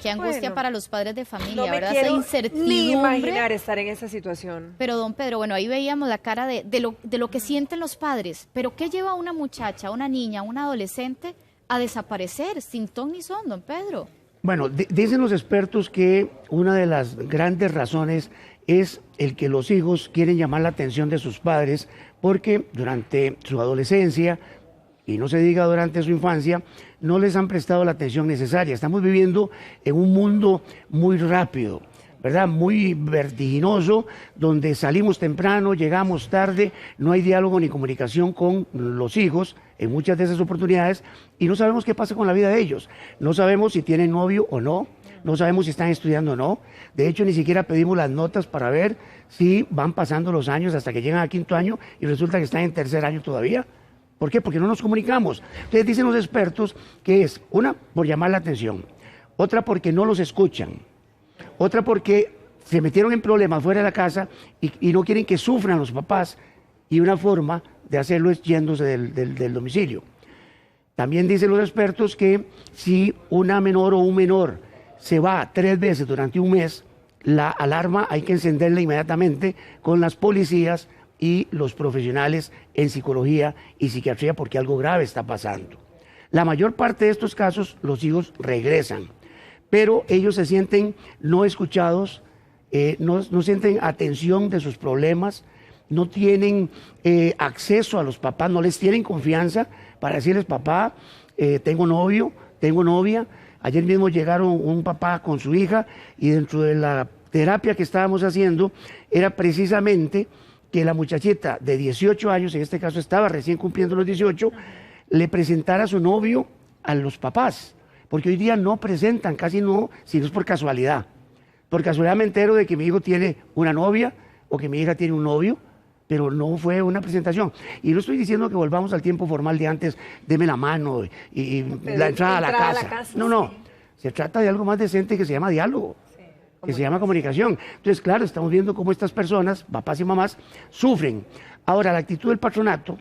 Qué angustia para los padres de familia, no me ¿verdad? quiero Esa incertidumbre. ni imaginar estar en esa situación. Pero, don Pedro, bueno, ahí veíamos la cara de lo que sienten los padres. Pero, ¿qué lleva a una muchacha, a una niña, a un adolescente a desaparecer sin ton ni son, don Pedro? Bueno, dicen los expertos que una de las grandes razones es el que los hijos quieren llamar la atención de sus padres porque durante su adolescencia, y no se diga durante su infancia, no les han prestado la atención necesaria. Estamos viviendo en un mundo muy rápido, ¿verdad? Muy vertiginoso, donde salimos temprano, llegamos tarde, no hay diálogo ni comunicación con los hijos en muchas de esas oportunidades y no sabemos qué pasa con la vida de ellos. No sabemos si tienen novio o no, no sabemos si están estudiando o no. De hecho, ni siquiera pedimos las notas para ver si van pasando los años hasta que llegan a 5º año y resulta que están en 3er año todavía. ¿Por qué? Porque no nos comunicamos. Entonces dicen los expertos que es, una, por llamar la atención, otra porque no los escuchan, otra porque se metieron en problemas fuera de la casa y no quieren que sufran los papás, y una forma de hacerlo es yéndose del domicilio. También dicen los expertos que si una menor o un menor se va 3 veces durante un mes, la alarma hay que encenderla inmediatamente con las policías y los profesionales en psicología y psiquiatría porque algo grave está pasando. La mayor parte de estos casos los hijos regresan, pero ellos se sienten no escuchados, no sienten atención de sus problemas, no tienen acceso a los papás, no les tienen confianza para decirles, papá, tengo novio, tengo novia. Ayer mismo llegaron un papá con su hija y dentro de la terapia que estábamos haciendo era precisamente que la muchachita de 18 años, en este caso estaba recién cumpliendo los 18, le presentara a su novio a los papás, porque hoy día no presentan, casi no, si no es por casualidad. Por casualidad me entero de que mi hijo tiene una novia o que mi hija tiene un novio, pero no fue una presentación. Y no estoy diciendo que volvamos al tiempo formal de antes, deme la mano y la entrada a la casa. No, se trata de algo más decente que se llama diálogo, que se llama comunicación. Entonces, claro, estamos viendo cómo estas personas, papás y mamás, sufren. Ahora, la actitud del patronato,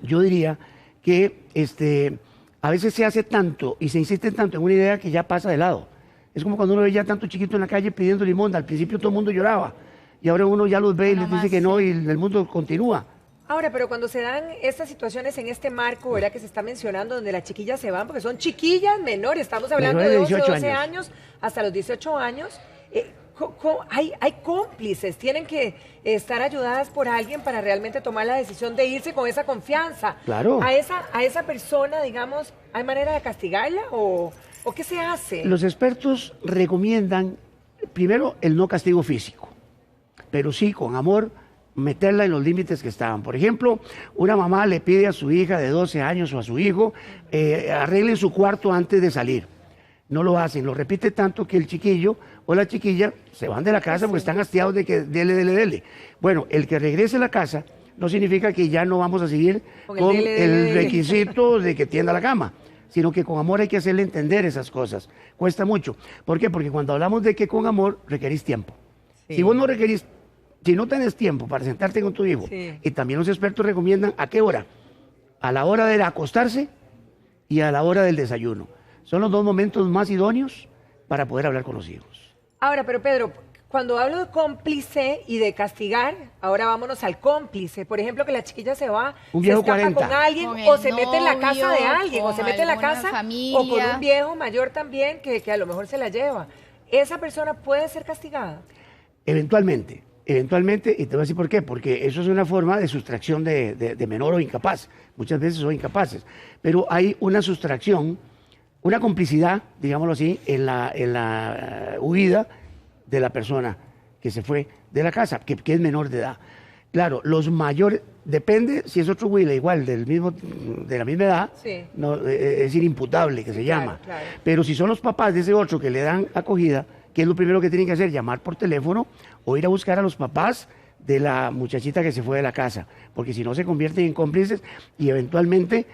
yo diría que a veces se hace tanto y se insiste tanto en una idea que ya pasa de lado. Es como cuando uno veía tanto chiquito en la calle pidiendo limosna. Al principio todo el mundo lloraba y ahora uno ya los ve y les dice que no y el mundo continúa. Ahora, pero cuando se dan estas situaciones en este marco, ¿verdad? Que se está mencionando, donde las chiquillas se van, porque son chiquillas menores, estamos hablando de 12 años hasta los 18 años, hay cómplices, tienen que estar ayudadas por alguien para realmente tomar la decisión de irse con esa confianza. Claro. A esa persona, digamos, ¿hay manera de castigarla o qué se hace? Los expertos recomiendan, primero, el no castigo físico, pero sí, con amor, meterla en los límites que estaban. Por ejemplo, una mamá le pide a su hija de 12 años o a su hijo, arreglen su cuarto antes de salir. No lo hacen, lo repite tanto que el chiquillo o la chiquilla se van de la casa porque están hastiados de que dele. Bueno, el que regrese a la casa no significa que ya no vamos a seguir con el requisito de que tienda la cama, sino que con amor hay que hacerle entender esas cosas. Cuesta mucho. ¿Por qué? Porque cuando hablamos de que con amor requerís tiempo. Sí. Si vos no requerís, si no tenés tiempo para sentarte con tu hijo, y también los expertos recomiendan ¿a qué hora? A la hora de acostarse y a la hora del desayuno. Son los 2 momentos más idóneos para poder hablar con los hijos. Ahora, pero Pedro, cuando hablo de cómplice y de castigar, ahora vámonos al cómplice. Por ejemplo, que la chiquilla se va, un viejo se escapa 40. Con alguien, o se mete en la casa de alguien, o se mete en la casa, familia, o con un viejo mayor también que a lo mejor se la lleva. ¿Esa persona puede ser castigada? Eventualmente, y te voy a decir por qué, porque eso es una forma de sustracción de menor o incapaz. Muchas veces son incapaces, pero hay una sustracción, una complicidad, digámoslo así, en la huida de la persona que se fue de la casa, que es menor de edad. Claro, los mayores, depende si es otro huila igual, de la misma edad, no, es decir, imputable, que se llama. Claro. Pero si son los papás de ese otro que le dan acogida, ¿qué es lo primero que tienen que hacer? Llamar por teléfono o ir a buscar a los papás de la muchachita que se fue de la casa, porque si no se convierten en cómplices y eventualmente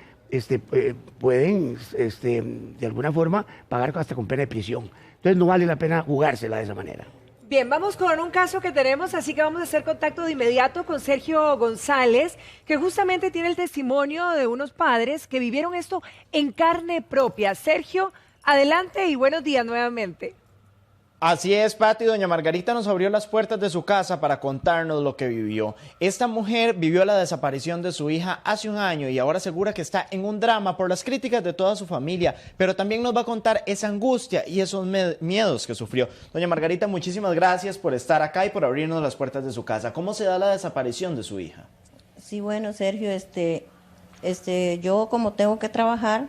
pueden de alguna forma pagar hasta con pena de prisión. Entonces no vale la pena jugársela de esa manera. Bien, vamos con un caso que tenemos, así que vamos a hacer contacto de inmediato con Sergio González, que justamente tiene el testimonio de unos padres que vivieron esto en carne propia. Sergio, Adelante y buenos días nuevamente. Así es, Pati. Doña Margarita nos abrió las puertas de su casa para contarnos lo que vivió. Esta mujer vivió la desaparición de su hija hace un año y ahora asegura que está en un drama por las críticas de toda su familia, pero también nos va a contar esa angustia y esos miedos que sufrió. Doña Margarita, muchísimas gracias por estar acá y por abrirnos las puertas de su casa. ¿Cómo se da la desaparición de su hija? Sí, bueno, Sergio, yo como tengo que trabajar,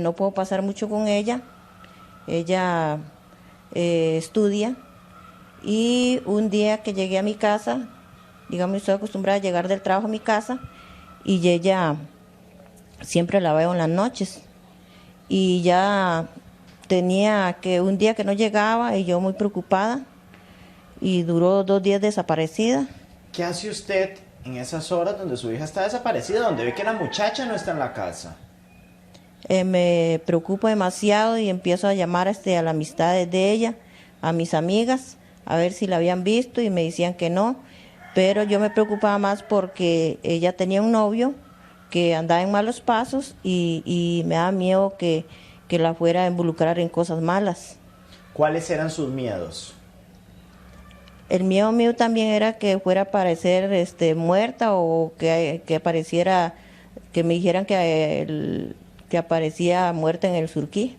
no puedo pasar mucho con ella. Ella estudia, y un día que llegué a mi casa, digamos, estoy acostumbrada a llegar del trabajo a mi casa, y ella siempre la veo en las noches, y ya tenía que un día que no llegaba y yo muy preocupada, y duró 2 días desaparecida. ¿Qué hace usted en esas horas donde su hija está desaparecida, donde ve que la muchacha no está en la casa? Me preocupo demasiado y empiezo a llamar a las amistades de ella, a mis amigas, a ver si la habían visto, y me decían que no, pero yo me preocupaba más porque ella tenía un novio que andaba en malos pasos y me daba miedo que la fuera a involucrar en cosas malas. ¿Cuáles eran sus miedos? El miedo mío también era que fuera a aparecer muerta, o que apareciera, que me dijeran que aparecía muerta en el Surquí.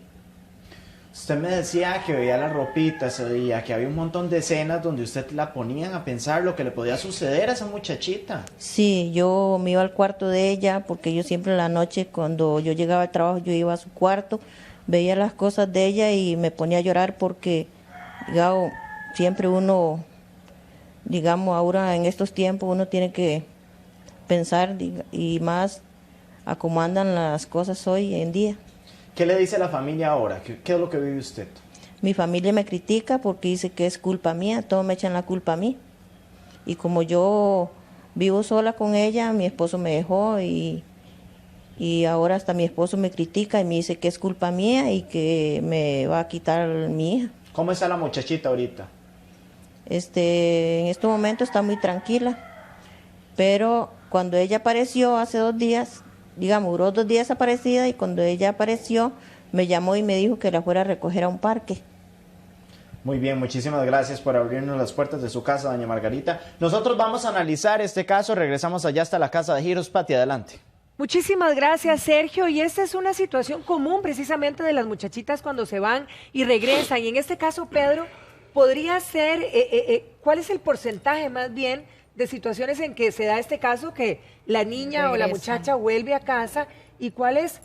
Usted me decía que veía la ropita ese día, que había un montón de escenas donde usted la ponían a pensar lo que le podía suceder a esa muchachita. Sí, yo me iba al cuarto de ella, porque yo siempre en la noche, cuando yo llegaba al trabajo, yo iba a su cuarto, veía las cosas de ella y me ponía a llorar porque, digamos, siempre uno, digamos, ahora en estos tiempos uno tiene que pensar, y más a cómo andan las cosas hoy en día. ¿Qué le dice la familia ahora? ¿Qué es lo que vive usted? Mi familia me critica porque dice que es culpa mía, todos me echan la culpa a mí. Y como yo vivo sola con ella, mi esposo me dejó, y ahora hasta mi esposo me critica y me dice que es culpa mía y que me va a quitar mi hija. ¿Cómo está la muchachita ahorita? En este momento está muy tranquila, pero cuando ella apareció hace 2 días, digamos, duró 2 días desaparecida, y cuando ella apareció me llamó y me dijo que la fuera a recoger a un parque. Muy bien, muchísimas gracias por abrirnos las puertas de su casa, doña Margarita. Nosotros vamos a analizar este caso, regresamos allá hasta la casa de Giros. Pati, adelante. Muchísimas gracias, Sergio. Y esta es una situación común precisamente de las muchachitas cuando se van y regresan. Y en este caso, Pedro, podría ser, ¿cuál es el porcentaje más bien de situaciones en que se da este caso, que la niña regresa o la muchacha vuelve a casa, y cuáles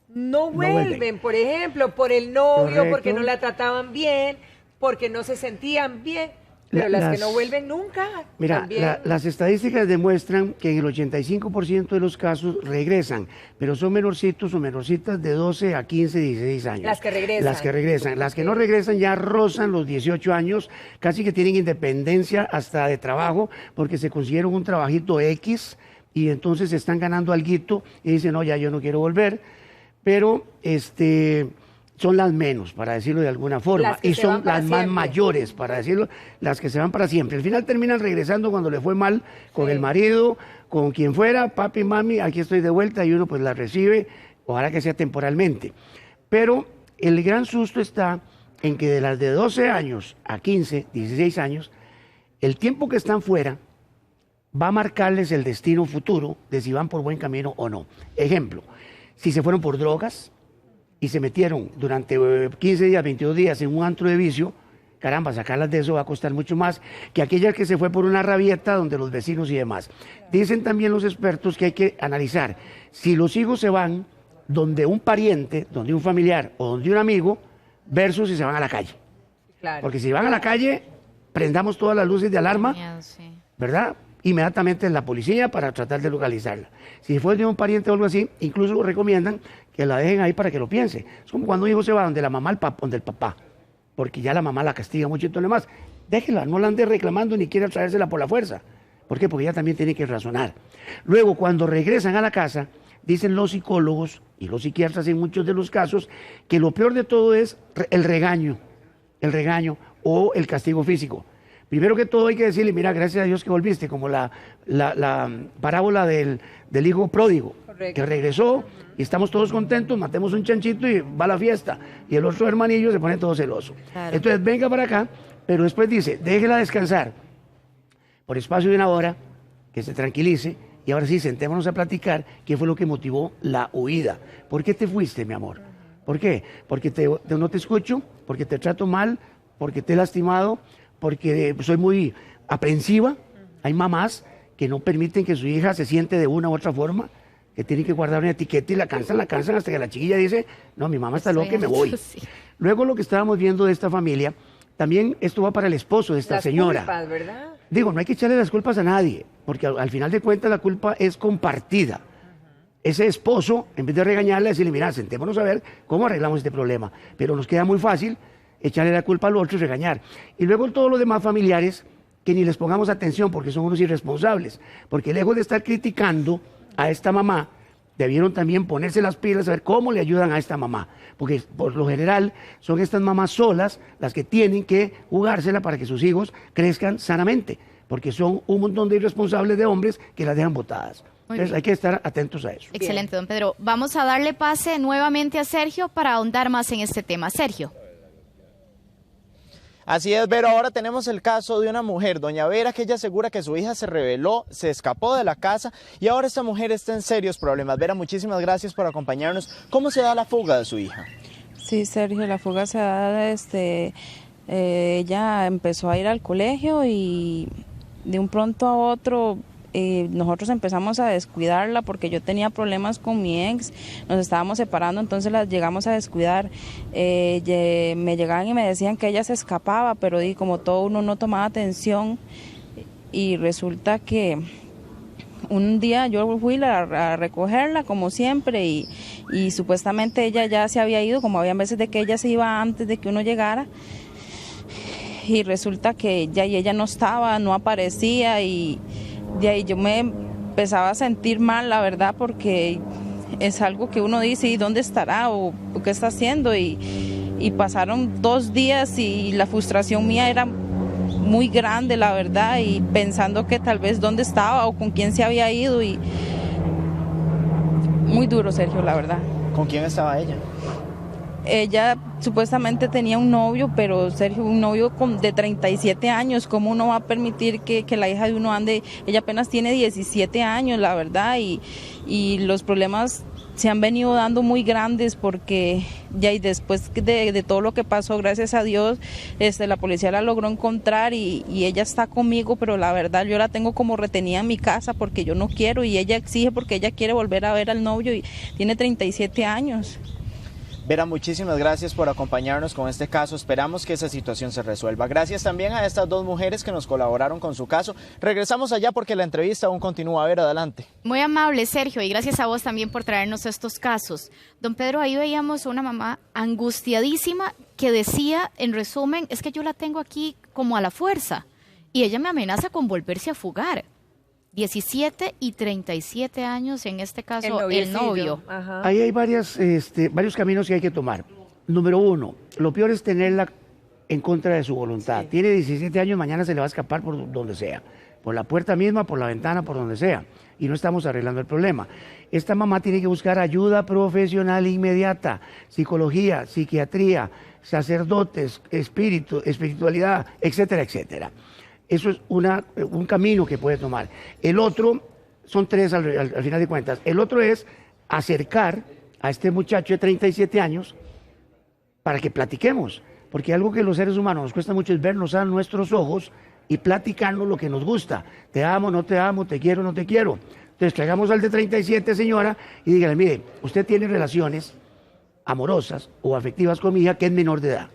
no vuelven? Por ejemplo, por el novio, correcto, porque no la trataban bien, porque no se sentían bien, pero las que no vuelven nunca. Mira, las estadísticas demuestran que en el 85% de los casos regresan, pero son menorcitos o menorcitas de 12 a 15, 16 años. Las que regresan. Las que regresan. Las que no regresan ya rozan los 18 años, casi que tienen independencia hasta de trabajo, porque se consiguieron un trabajito X y entonces están ganando alguito y dicen, no, ya yo no quiero volver, pero son las menos, para decirlo de alguna forma, y son las más mayores, para decirlo, las que se van para siempre. Al final terminan regresando cuando le fue mal con el marido, con quien fuera, papi, mami, aquí estoy de vuelta, y uno pues la recibe, ojalá que sea temporalmente. Pero el gran susto está en que de las de 12 años a 15, 16 años, el tiempo que están fuera va a marcarles el destino futuro de si van por buen camino o no. Ejemplo, si se fueron por drogas y se metieron durante 15 días, 22 días en un antro de vicio, caramba, sacarlas de eso va a costar mucho más que aquella que se fue por una rabieta donde los vecinos y demás. Dicen también los expertos que hay que analizar si los hijos se van donde un pariente, donde un familiar o donde un amigo, versus si se van a la calle. Claro. Porque si van a la calle, prendamos todas las luces de alarma, ¿verdad? Inmediatamente la policía para tratar de localizarla. Si fue de un pariente o algo así, incluso recomiendan que la dejen ahí para que lo piense. Es como cuando un hijo se va donde la mamá, donde el papá, porque ya la mamá la castiga mucho y todo lo demás. Déjela, no la ande reclamando ni quiera traérsela por la fuerza. ¿Por qué? Porque ella también tiene que razonar. Luego, cuando regresan a la casa, dicen los psicólogos y los psiquiatras en muchos de los casos, que lo peor de todo es el regaño o el castigo físico. Primero que todo hay que decirle, mira, gracias a Dios que volviste, como la parábola del hijo pródigo. Correcto. que regresó y estamos todos contentos, matemos un chanchito y va a la fiesta. Y el otro hermanillo se pone todo celoso. Claro. Entonces venga para acá, pero después dice, déjela descansar por espacio de una hora, que se tranquilice, y ahora sí, sentémonos a platicar qué fue lo que motivó la huida. ¿Por qué te fuiste, mi amor? ¿Por qué? Porque no te escucho, porque te trato mal, porque te he lastimado, porque soy muy aprensiva. Hay mamás que no permiten que su hija se siente de una u otra forma, que tienen que guardar una etiqueta y la cansan hasta que la chiquilla dice, no, mi mamá está loca y me voy. Sí. Luego lo que estábamos viendo de esta familia, también esto va para el esposo de esta las señora. Culpas, ¿verdad? Digo, no hay que echarle las culpas a nadie, porque al final de cuentas la culpa es compartida. Ese esposo, en vez de regañarle, decirle, mira, sentémonos a ver cómo arreglamos este problema. Pero nos queda muy fácil echarle la culpa al otro y regañar. Y luego todos los demás familiares, que ni les pongamos atención porque son unos irresponsables. Porque lejos de estar criticando a esta mamá, debieron también ponerse las pilas a ver cómo le ayudan a esta mamá. Porque por lo general son estas mamás solas las que tienen que jugársela para que sus hijos crezcan sanamente. Porque son un montón de irresponsables de hombres que las dejan botadas. Entonces hay que estar atentos a eso. Excelente, don Pedro. Vamos a darle pase nuevamente a Sergio para ahondar más en este tema. Sergio. Así es, Vero. Ahora tenemos el caso de una mujer, doña Vera, que ella asegura que su hija se rebeló, se escapó de la casa y ahora esta mujer está en serios problemas. Vera, muchísimas gracias por acompañarnos. ¿Cómo se da la fuga de su hija? Sí, Sergio, la fuga se da, ella empezó a ir al colegio y de un pronto a otro nosotros empezamos a descuidarla porque yo tenía problemas con mi ex, nos estábamos separando, entonces las llegamos a descuidar. Me llegaban y me decían que ella se escapaba, pero como todo uno no tomaba atención y resulta que un día yo fui a recogerla como siempre y supuestamente ella ya se había ido, como había veces de que ella se iba antes de que uno llegara. Y resulta que ya ella no estaba, no aparecía y de ahí yo me empezaba a sentir mal, la verdad, porque es algo que uno dice, ¿y dónde estará? ¿O qué está haciendo? Y pasaron 2 días y la frustración mía era muy grande, la verdad, y pensando que tal vez dónde estaba o con quién se había ido. Y muy duro, Sergio, la verdad. ¿Con quién estaba ella? Ella supuestamente tenía un novio, pero Sergio, un novio de 37 años, ¿cómo uno va a permitir que la hija de uno ande? Ella apenas tiene 17 años, la verdad, y los problemas se han venido dando muy grandes porque ya y después de todo lo que pasó, gracias a Dios, la policía la logró encontrar y ella está conmigo, pero la verdad yo la tengo como retenida en mi casa porque yo no quiero y ella exige porque ella quiere volver a ver al novio y tiene 37 años. Vera, muchísimas gracias por acompañarnos con este caso. Esperamos que esa situación se resuelva. Gracias también a estas 2 mujeres que nos colaboraron con su caso. Regresamos allá porque la entrevista aún continúa. Vera, adelante. Muy amable, Sergio, y gracias a vos también por traernos estos casos. Don Pedro, ahí veíamos una mamá angustiadísima que decía, en resumen, es que yo la tengo aquí como a la fuerza y ella me amenaza con volverse a fugar. 17 y 37 años, en este caso, el novio. Ajá. Ahí hay varios caminos que hay que tomar. Número 1, lo peor es tenerla en contra de su voluntad. Sí. Tiene 17 años, mañana se le va a escapar por donde sea. Por la puerta misma, por la ventana, por donde sea. Y no estamos arreglando el problema. Esta mamá tiene que buscar ayuda profesional inmediata. Psicología, psiquiatría, sacerdotes, espiritualidad, etcétera, etcétera. Eso es un camino que puede tomar. El otro, son 3 al final de cuentas. El otro es acercar a este muchacho de 37 años para que platiquemos. Porque algo que los seres humanos nos cuesta mucho es vernos a nuestros ojos y platicarnos lo que nos gusta. Te amo, no te amo, te quiero, no te quiero. Entonces traigamos al de 37, señora, y dígale, mire, usted tiene relaciones amorosas o afectivas con mi hija que es menor de edad.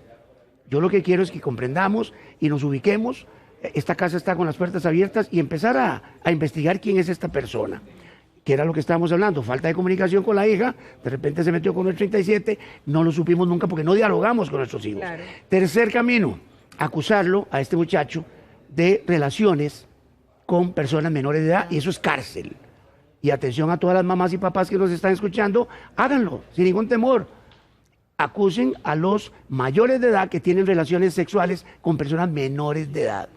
Yo lo que quiero es que comprendamos y nos ubiquemos. Esta casa está con las puertas abiertas y empezar a investigar quién es esta persona, que era lo que estábamos hablando, falta de comunicación con la hija, de repente se metió con el 37, no lo supimos nunca porque no dialogamos con nuestros hijos. Claro. Tercer camino, acusarlo a este muchacho de relaciones con personas menores de edad y eso es cárcel. Y atención a todas las mamás y papás que nos están escuchando, háganlo sin ningún temor. Acusen a los mayores de edad que tienen relaciones sexuales con personas menores de edad.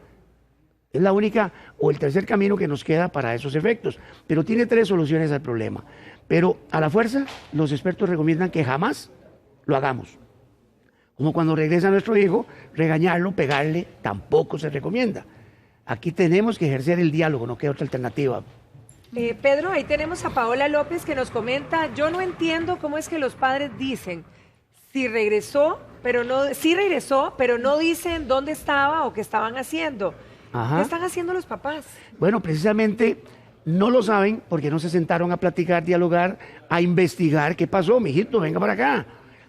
Es la única o el tercer camino que nos queda para esos efectos. Pero tiene 3 soluciones al problema. Pero a la fuerza, los expertos recomiendan que jamás lo hagamos. Como cuando regresa nuestro hijo, regañarlo, pegarle, tampoco se recomienda. Aquí tenemos que ejercer el diálogo, no queda otra alternativa. Pedro, ahí tenemos a Paola López que nos comenta, yo no entiendo cómo es que los padres dicen sí regresó, pero no dicen dónde estaba o qué estaban haciendo. Ajá. ¿Qué están haciendo los papás? Bueno, precisamente no lo saben porque no se sentaron a platicar, dialogar, a investigar qué pasó, mijito, venga para acá.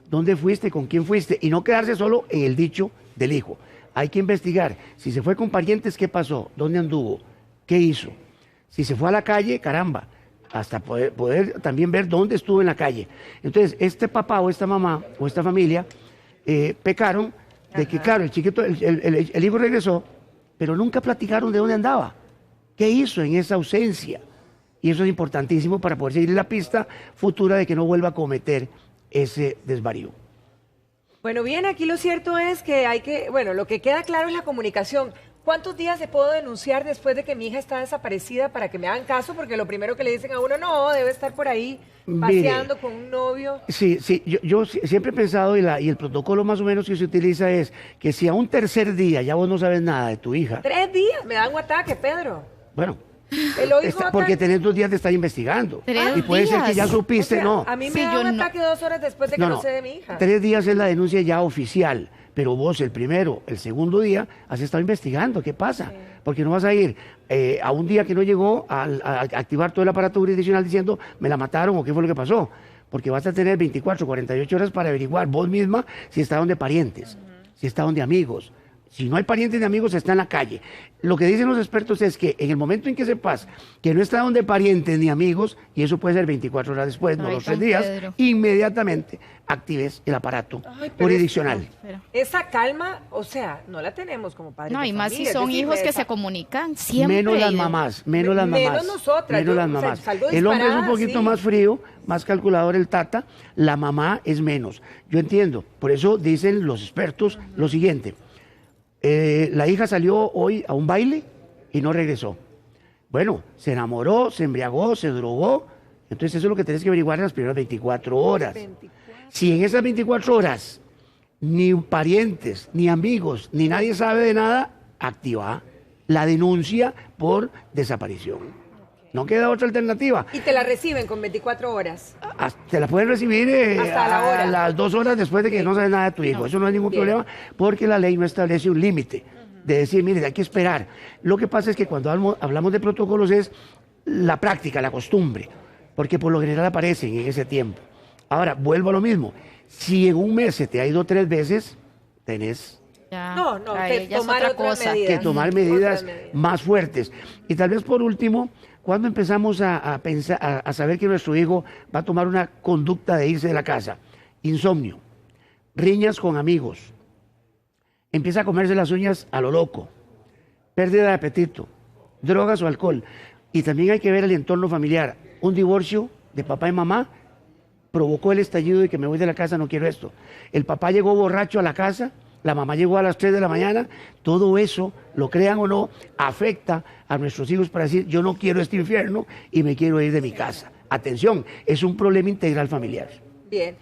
¿Dónde fuiste? ¿Con quién fuiste? Y no quedarse solo en el dicho del hijo. Hay que investigar. Si se fue con parientes, ¿qué pasó? ¿Dónde anduvo? ¿Qué hizo? Si se fue a la calle, caramba, hasta poder también ver dónde estuvo en la calle. Entonces, este papá o esta mamá o esta familia pecaron de que, claro, el chiquito, el hijo regresó, pero nunca platicaron de dónde andaba. ¿Qué hizo en esa ausencia? Y eso es importantísimo para poder seguir la pista futura de que no vuelva a cometer ese desvarío. Bueno, bien, aquí lo cierto es que lo que queda claro es la comunicación. ¿Cuántos días se puedo denunciar después de que mi hija está desaparecida para que me hagan caso? Porque lo primero que le dicen a uno, no, debe estar por ahí paseando con un novio. Sí, yo siempre he pensado y el protocolo más o menos que se utiliza es que si a un tercer día ya vos no sabes nada de tu hija. 3 días, me dan un ataque, Pedro. Bueno. Porque tenés 2 días de estar investigando. Y puede ser que ya supiste, no. A mí me da un ataque 2 horas después de que no sé de mi hija. 3 días es la denuncia ya oficial, pero vos el primero, el segundo día, has estado investigando. ¿Qué pasa? Sí. Porque no vas a ir a un día que no llegó a activar todo el aparato jurisdiccional diciendo me la mataron o qué fue lo que pasó. Porque vas a tener 24, 48 horas para averiguar vos misma si está donde parientes, si está donde amigos. Si no hay parientes ni amigos, está en la calle. Lo que dicen los expertos es que en el momento en que sepas que no está donde parientes ni amigos, y eso puede ser 24 horas después, no los 3 días, inmediatamente actives el aparato jurisdiccional. Esa calma, o sea, no la tenemos como padres. No, y más si son hijos que se comunican siempre. Menos las mamás, menos nosotras. Menos las mamás. El hombre es un poquito más frío, más calculador el tata, la mamá es menos. Yo entiendo, por eso dicen los expertos lo siguiente. La hija salió hoy a un baile y no regresó. Bueno, se enamoró, se embriagó, se drogó. Entonces eso es lo que tenés que averiguar en las primeras 24 horas. Si en esas 24 horas ni parientes, ni amigos, ni nadie sabe de nada, activa la denuncia por desaparición. No queda otra alternativa. ¿Y te la reciben con 24 horas? Te la pueden recibir hasta la hora. A las 2 horas después de que no sabes nada de tu hijo. Eso no es ningún problema porque la ley no establece un límite de decir, mire, hay que esperar. Lo que pasa es que cuando hablamos de protocolos es la práctica, la costumbre, porque por lo general aparecen en ese tiempo. Ahora, vuelvo a lo mismo. Si en un mes se te ha ido 3 veces, tenés... que tomar medidas más fuertes. Y tal vez por último, cuando empezamos a pensar, a saber que nuestro hijo va a tomar una conducta de irse de la casa, insomnio, riñas con amigos, empieza a comerse las uñas a lo loco, pérdida de apetito, drogas o alcohol. Y también hay que ver el entorno familiar. Un divorcio de papá y mamá provocó el estallido de que me voy de la casa, no quiero esto. El papá llegó borracho a la casa, la mamá llegó a las 3 de la mañana, todo eso, lo crean o no, afecta a nuestros hijos para decir, yo no quiero este infierno y me quiero ir de mi casa. Atención, es un problema integral familiar. Bien.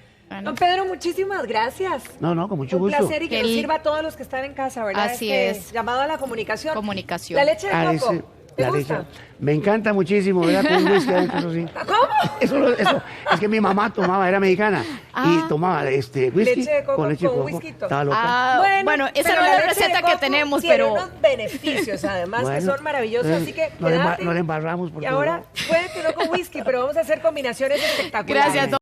Don Pedro, muchísimas gracias. No, con mucho gusto. Un placer y que nos sirva a todos los que están en casa, ¿verdad? Así es. Llamado a la comunicación. Comunicación. La leche de coco. ¿Te gusta? Me encanta muchísimo, ¿verdad? Con whisky adentro, sí. ¿Cómo? Eso, es que mi mamá tomaba, era mexicana, y tomaba whisky leche de coco con leche de coco. Whisky. Estaba loca. Bueno, esa no es la receta que tenemos, tiene pero... unos beneficios, además, que son maravillosos, así que no le embarramos. Y ahora, puede que no con whisky, pero vamos a hacer combinaciones espectaculares. Gracias,